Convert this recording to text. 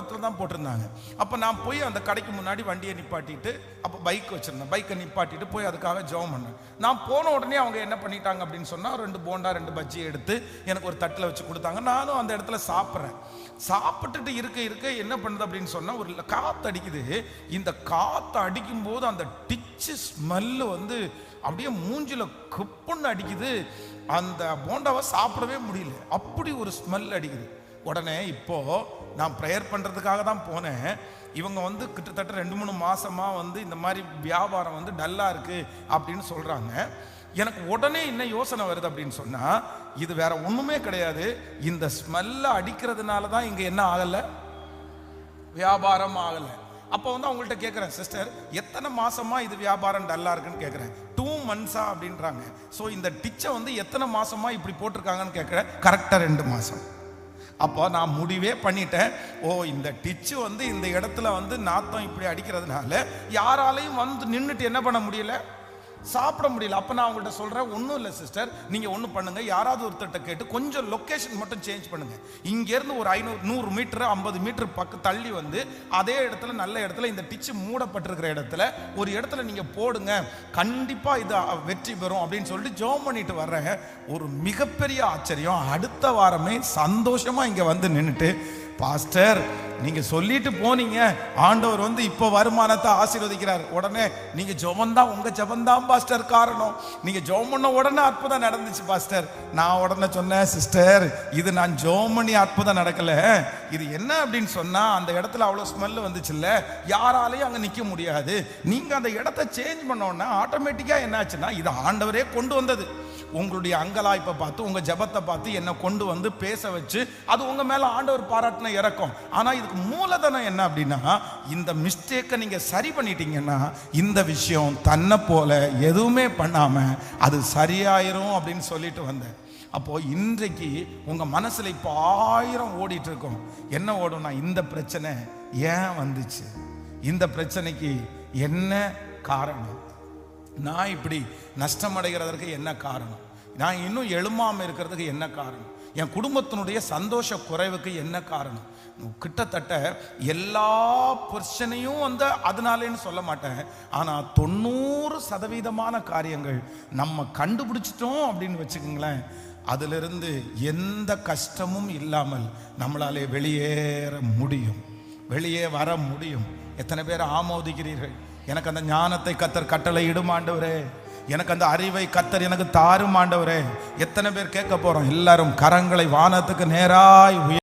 தூரத்தில் தான் போட்டிருந்தாங்க. அப்போ நான் போய் அந்த கடைக்கு முன்னாடி வண்டியை நிப்பாட்டிட்டு, அப்போ பைக் வச்சுருந்தேன், பைக்கை நிப்பாட்டிட்டு போய் அதுக்காக ஜெபம் பண்ணேன். நான் போன உடனே அவங்க என்ன பண்ணிட்டாங்க அப்படின்னு சொன்னால், 2 போண்டா 2 பஜ்ஜி எடுத்து எனக்கு ஒரு தட்டில் வச்சு கொடுத்தாங்க. நானும் அந்த இடத்துல சாப்பிட்றேன். சாப்பிட்டுட்டு இருக்க என்ன பண்ணுது அப்படின்னு சொன்னால், ஒரு காற்று அடிக்குது. இந்த காற்று அடிக்கும்போது அந்த டிச்சு ஸ்மெல்லு வந்து அப்படியே மூஞ்சில குப்புன்னு அடிக்குது. அந்த போண்டாவை சாப்பிடவே முடியல, அப்படி ஒரு ஸ்மெல் அடிக்குது. உடனே இப்போ நான் ப்ரேயர் பண்ணுறதுக்காக தான் போனேன். இவங்க வந்து கிட்டத்தட்ட 2-3 மாசமா வந்து இந்த மாதிரி வியாபாரம் வந்து டல்லாக இருக்கு அப்படின்னு சொல்றாங்க. எனக்கு உடனே என்ன யோசனை வருது அப்படின்னு சொன்னா, இது வேற ஒண்ணுமே கிடையாது, இந்த ஸ்மெல்ல அடிக்கிறதுனால தான் இங்க என்ன ஆகலை, வியாபாரம் ஆகலை. அப்போ வந்து அவங்கள்ட்ட கேட்குறேன், சிஸ்டர் எத்தனை மாசமா இது வியாபாரம் டல்லா இருக்குன்னு கேட்குறேன். 2 months அப்படின்றாங்க. ஸோ இந்த டிச்சை வந்து எத்தனை மாசமா இப்படி போட்டிருக்காங்கன்னு கேட்குறேன். கரெக்டாக 2 மாசம். அப்போ நான் முடிவே பண்ணிட்டேன், ஓ இந்த டிச்சு வந்து இந்த இடத்துல வந்து நாத்தம் இப்படி அடிக்கிறதுனால யாராலையும் வந்து நின்றுட்டு என்ன பண்ண முடியல, சாப்பிட முடியல. அப்போ நான் அவங்கள்ட்ட சொல்கிறேன், ஒன்றும் இல்லை சிஸ்டர், நீங்கள் ஒன்றும் பண்ணுங்கள், யாராவது ஒருத்தர்கிட்ட கேட்டு கொஞ்சம் லொக்கேஷன் மட்டும் சேஞ்ச் பண்ணுங்கள். இங்கேருந்து ஒரு 100 மீட்டர் 50 மீட்டர் பக்கம் தள்ளி வந்து அதே இடத்துல நல்ல இடத்துல இந்த டிச்சு மூடப்பட்டிருக்கிற இடத்துல ஒரு இடத்துல நீங்கள் போடுங்க, கண்டிப்பாக இது வெற்றி பெறும் அப்படின்னு சொல்லிட்டு ஜெபம் பண்ணிட்டு வர்றேன். ஒரு மிகப்பெரிய ஆச்சரியம், அடுத்த வாரமே சந்தோஷமாக இங்கே வந்து நின்றுட்டு, பாஸ்டர் நீங்க சொல்லிட்டு போனீங்க, ஆண்டவர் வந்து இப்போ வருமானத்தை ஆசீர்வதிக்கிறார். உடனே நீங்க ஜெபம்தான், உங்க ஜெபம்தான் பாஸ்டர் காரணம், நீங்க ஜெபம் பண்ண உடனே அற்புதம் நடந்துச்சு பாஸ்டர். நான் உடனே சொன்னேன், சிஸ்டர் இது நான் ஜெபம் பண்ணி அற்புதம் நடக்கல, இது என்ன அப்படின்னு சொன்னா, அந்த இடத்துல அவ்வளோ ஸ்மெல் வந்துச்சுல்ல, யாராலையும் அங்கே நிற்க முடியாது. நீங்க அந்த இடத்த சேஞ்ச் பண்ணோன்னா ஆட்டோமேட்டிக்கா என்னாச்சுன்னா, இது ஆண்டவரே கொண்டு வந்தது. உங்களுடைய அங்கலாய்ப்பை பார்த்து, உங்க ஜெபத்தை பார்த்து என்னை கொண்டு வந்து பேச வச்சு, அது உங்க மேல ஆண்டவர் பாராட்டின இறக்கம். ஆனா இதுக்கு மூலதனம் என்ன அப்படின்னா, இந்த மிஸ்டேக்கை நீங்க சரி பண்ணிட்டீங்கன்னா இந்த விஷயம் தன்னை போல எதுவுமே பண்ணாம அது சரியாயிரும் அப்படின்னு சொல்லிட்டு வந்தேன். அப்போ இன்றைக்கு உங்க மனசுல இப்போ 1000 ஓடிட்டு இருக்கும். என்ன ஓடும்னா, இந்த பிரச்சனை ஏன் வந்துச்சு, இந்த பிரச்சனைக்கு என்ன காரணம், நான் இப்படி நஷ்டம் அடைகிறதுக்கு என்ன காரணம், நான் இன்னும் எழுமாமல் இருக்கிறதுக்கு என்ன காரணம், என் குடும்பத்தினுடைய சந்தோஷ குறைவுக்கு என்ன காரணம். கிட்டத்தட்ட எல்லா பிரச்சனையும் வந்து அதனாலேன்னு சொல்ல மாட்டேன், ஆனால் 90% காரியங்கள் நம்ம கண்டுபிடிச்சிட்டோம் அப்படின்னு வச்சுக்கோங்களேன், அதிலிருந்து எந்த கஷ்டமும் இல்லாமல் நம்மளாலே வெளியேற முடியும், வெளியே வர முடியும். எத்தனை பேர் ஆமோதிக்கிறீர்கள்? எனக்கு அந்த ஞானத்தை கத்தர் கட்டளை இடும் ஆண்டவரே, எனக்கு அந்த அறிவை கத்தர் எனக்கு தாரும் ஆண்டவரே. எத்தனை பேர் கேட்க போறோம்? எல்லாரும் கரங்களை வானத்துக்கு நேராய்